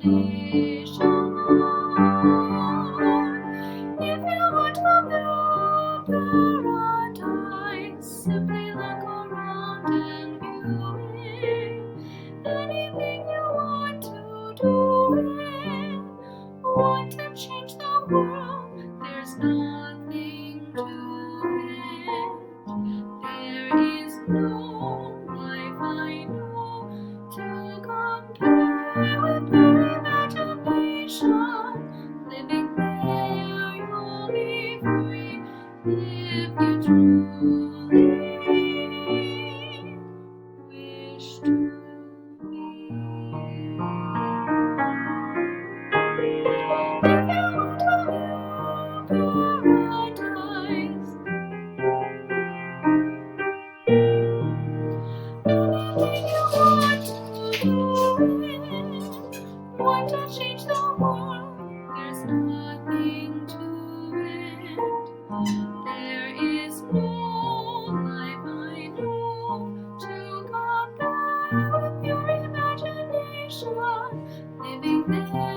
If you want a new paradise, simply look around and view it. Anything you want to do it. Want to change the world? There's nothing to it. There is no life I know to compare with your imagination. Living there, you'll be free if you truly wish to be. If you want a new paradise, anything you want to do it. Want to change the world? There's nothing to it. There is no life I know to compare with your imagination. Living there.